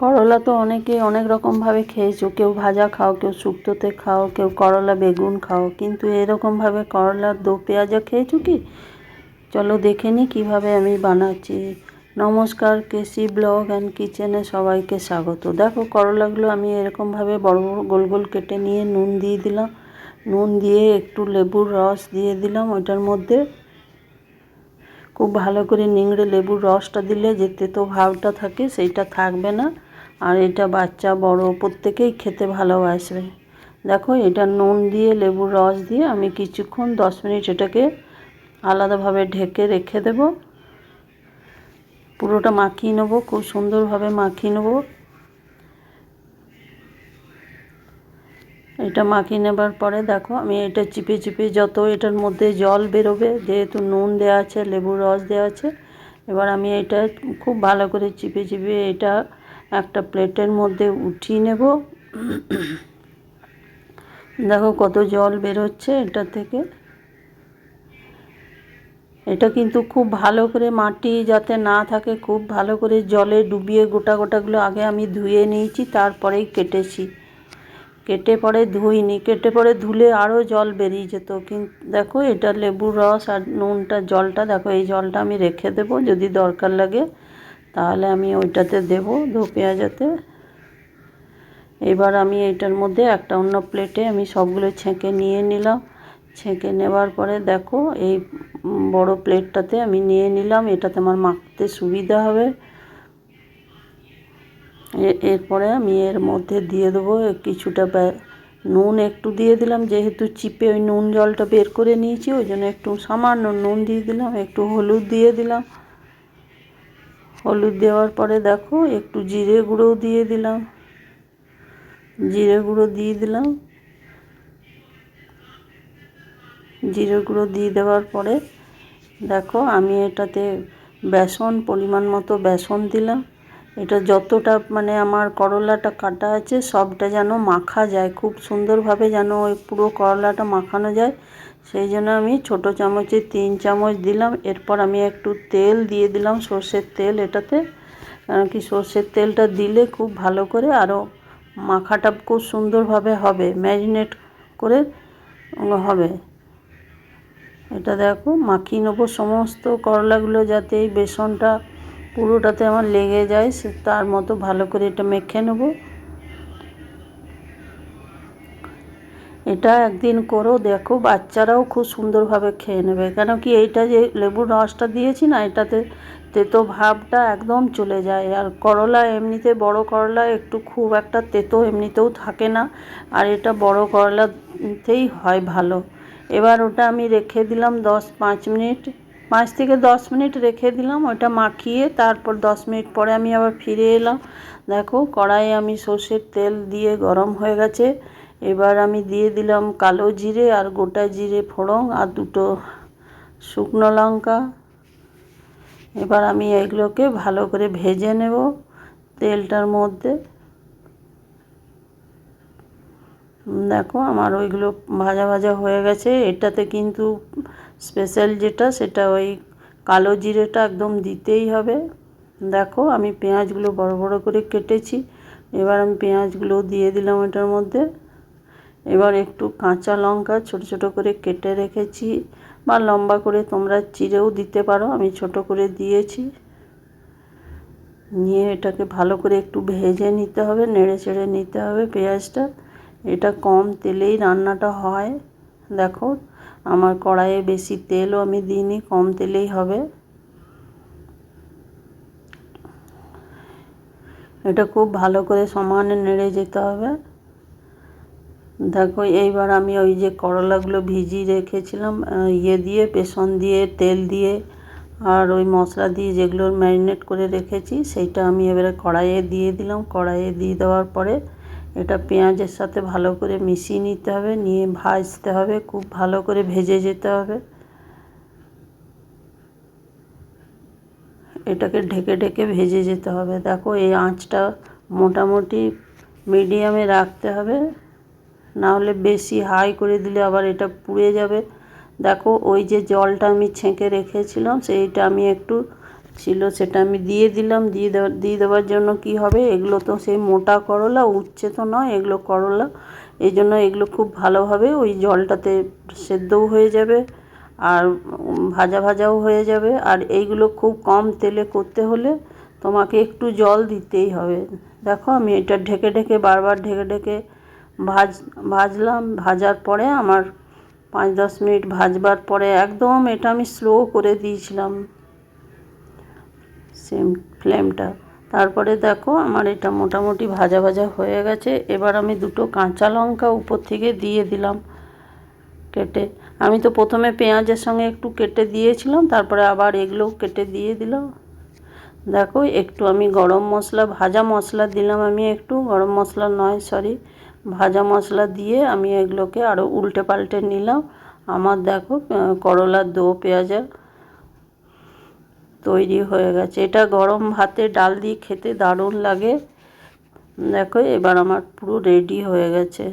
করলা তো অনেকে অনেক রকমভাবে খেয়েছো, কেউ ভাজা খাও, কেউ শুক্তোতে খাও, কেউ করলা বেগুন খাও, কিন্তু এরকমভাবে করলার দো পেঁয়াজা খেয়েছো কি? চলো দেখে নিই কীভাবে আমি বানাচ্ছি। নমস্কার, কেসি ব্লগ অ্যান্ড কিচেনে সবাইকে স্বাগত। দেখো করলাগুলো আমি এরকমভাবে বড় বড় গোল গোল কেটে নিয়ে নুন দিয়ে দিলাম। নুন দিয়ে একটু লেবুর রস দিয়ে দিলাম ওইটার মধ্যে। খুব ভালো করে নিংড়ে লেবুর রসটা দিলে যে তেতো ভাবটা থাকে সেইটা থাকবে না, আর এটা বাচ্চা বড় প্রত্যেকেই খেতে ভালোবাসবে। দেখো এটা নুন দিয়ে লেবুর রস দিয়ে আমি কিছুক্ষণ 10 মিনিট এটাকে আলাদাভাবে ঢেকে রেখে দেব। পুরোটা মাখিয়ে নেবো, খুব সুন্দরভাবে মাখিয়ে নেবো। এটা মাখিয়ে নেবার পরে দেখো আমি এটা চিপে চিপে যত এটার মধ্যে জল বেরোবে, যেহেতু নুন দেওয়া আছে, লেবুর রস দেওয়া আছে, এবার আমি এটা খুব ভালো করে চিপে চিপে এটা একটা প্লেটের মধ্যে উঠিয়ে নেব। দেখো কত জল বেরোচ্ছে এটা থেকে। এটা কিন্তু খুব ভালো করে মাটি যাতে না থাকে খুব ভালো করে জলে ডুবিয়ে গোটা গোটাগুলো আগে আমি ধুয়ে নিয়েছি, তারপরেই কেটেছি। কেটে পরে ধুইনি, কেটে পরে ধুলে আরও জল বেরিয়ে যেত। কিন্তু দেখো এটা লেবুর রস আর নুনটা জলটা দেখো, এই জলটা আমি রেখে দেবো, যদি দরকার লাগে তাহলে আমি ওইটাতে দেবো দো পেঁয়াজাতে। এবার আমি এটার মধ্যে একটা অন্য প্লেটে আমি সবগুলো ছেঁকে নিয়ে নিলাম। ছেঁকে নেবার পরে দেখো এই বড় প্লেটটাতে আমি নিয়ে নিলাম, এটাতে আমার মাখতে সুবিধা হবে। এরপরে আমি এর মধ্যে দিয়ে দেবো কিছুটা নুন, একটু দিয়ে দিলাম, যেহেতু চিপে ওই নুন জলটা বের করে নিয়েছি ওই জন্য একটু সামান্য নুন দিয়ে দিলাম। একটু হলুদ দিয়ে দিলাম। হলুদ দেওয়ার পরে দেখো একটু জিরে গুঁড়োও দিয়ে দিলাম। জিরে গুঁড়ো দিয়ে দিলাম। জিরে গুঁড়ো দিয়ে দেওয়ার পরে দেখো আমি এটাতে বেসন, পরিমাণ মতো বেসন দিলাম। এটা যতটা মানে আমার করলাটা কাটা আছে সবটা যেন মাখা যায়, খুব সুন্দরভাবে যেন ওই পুরো করলাটা মাখানো যায়, সেই জন্য আমি ছোটো চামচে 3 চামচ দিলাম। এরপর আমি একটু তেল দিয়ে দিলাম, সর্ষের তেল এটাতে, কারণ কি সর্ষের তেলটা দিলে খুব ভালো করে আরও মাখাটা খুব সুন্দরভাবে হবে, ম্যারিনেট করে হবে। এটা দেখো মাখিয়ে নেবো সমস্ত করলাগুলো, যাতে এই বেসনটা পুরোটাতে আমার লেগে যায়, তার মতো ভালো করে এটা মেখে নেব। এটা একদিন করো, দেখো বাচ্চারাও খুব সুন্দরভাবে খেয়ে নেবে, কেন কি এইটা যে লেবুর রসটা দিয়েছি না, এটাতে তেতো ভাবটা একদম চলে যায়। আর করলা এমনিতে বড় করলা একটু খুব একটা তেতো এমনিতেও থাকে না, আর এটা বড় করলাতেই হয় ভালো। এবার ওটা আমি রেখে দিলাম 5 মিনিট, 5 থেকে 10 মিনিট রেখে দিলাম ওটা মাখিয়ে। তারপর 10 মিনিট পরে আমি আবার ফিরে এলাম। দেখো কড়াইয়ে আমি সর্ষের তেল দিয়ে গরম হয়ে গেছে। এবার আমি দিয়ে দিলাম কালো জিরে আর গোটা জিরে ফোড়ন আর 2টো শুকনো লঙ্কা। এবার আমি এগুলোকে ভালো করে ভেজে নেব তেলটার মধ্যে। দেখো আমার ওইগুলো ভাজা ভাজা হয়ে গেছে। এটাতে কিন্তু স্পেশাল যেটা, সেটা ওই কালো জিরেটা একদম দিতেই হবে। দেখো আমি পেঁয়াজগুলো বড় বড় করে কেটেছি, এবার আমি পেঁয়াজগুলো দিয়ে দিলাম এটার মধ্যে। এবার একটু কাঁচা লঙ্কা ছোট ছোট করে কেটে রেখেছি, বা লম্বা করে তোমরা চিরেও দিতে পারো, আমি ছোট করে দিয়েছি। নিয়ে এটাকে ভালো করে একটু ভেজে নিতে হবে, নেড়ে চেড়ে নিতে হবে পেঁয়াজটা। এটা কম তেলেই রান্নাটা হয়। দেখো আমার কড়াইয়ে বেশি তেলও আমি দিইনি, কম তেলেই হবে। এটা খুব ভালো করে সমানে নেড়ে যেতে হবে। দেখো এইবার আমি ওই যে করলাগুলো ভিজিয়ে রেখেছিলাম দিয়ে বেসন দিয়ে তেল দিয়ে আর ওই মশলা দিয়ে যেগুলো ম্যারিনেট করে রেখেছি, সেইটা আমি এবারে কড়াইয়ে দিয়ে দিলাম। কড়াইয়ে দিয়ে দেওয়ার পরে এটা পেঁয়াজের সাথে ভালো করে মিশিয়ে নিতে হবে, নিয়ে ভাজতে হবে, খুব ভালো করে ভেজে যেতে হবে। এটাকে ঢেকে ঢেকে ভেজে যেতে হবে। দেখো এই আঁচটা মোটামুটি মিডিয়ামে রাখতে হবে, না হলে বেশি হাই করে দিলে আবার এটা পুড়ে যাবে। দেখো ওই যে জলটা আমি ছেঁকে রেখেছিলাম সেইটা আমি একটু ছিল সেটা আমি দিয়ে দিলাম। দিয়ে দেওয়ার জন্য কি হবে, এগুলো তো সেই মোটা করলা, উচ্ছে তো নয় এগুলো করলা, এই জন্য এগুলো খুব ভালোভাবে ওই জলটাতে সেদ্ধও হয়ে যাবে আর ভাজা ভাজাও হয়ে যাবে। আর এইগুলো খুব কম তেলে করতে হলে তোমাকে একটু জল দিতেই হবে। দেখো আমি এটা ঢেকে ঢেকে বারবার ঢেকে ঢেকে ভাজলাম। ভাজার পরে আমার 5-10 মিনিট ভাজবার পরে একদম এটা আমি স্লো করে দিয়েছিলাম ফ্লেমটা। তারপরে দেখো আমার এটা মোটামুটি ভাজা ভাজা হয়ে গেছে। এবার আমি 2টো কাঁচা লঙ্কা উপর থেকে দিয়ে দিলাম কেটে। আমি তো প্রথমে পেঁয়াজের সঙ্গে একটু কেটে দিয়েছিলাম, তারপরে আবার এগুলোও কেটে দিয়ে দিলাম। দেখো একটু আমি গরম মশলা, ভাজা মশলা দিলাম, আমি একটু গরম মশলা নয় সরি ভাজা মশলা দিয়ে আমি এগুলোকে আরও উল্টে পাল্টে নিলাম। আমার দেখো করলার দো পেঁয়াজা তৈরি হয়ে গেছে। এটা গরম ভাতে ডাল দিয়ে খেতে দারুণ লাগে। দেখো এবার আমার পুরো রেডি হয়ে গেছে।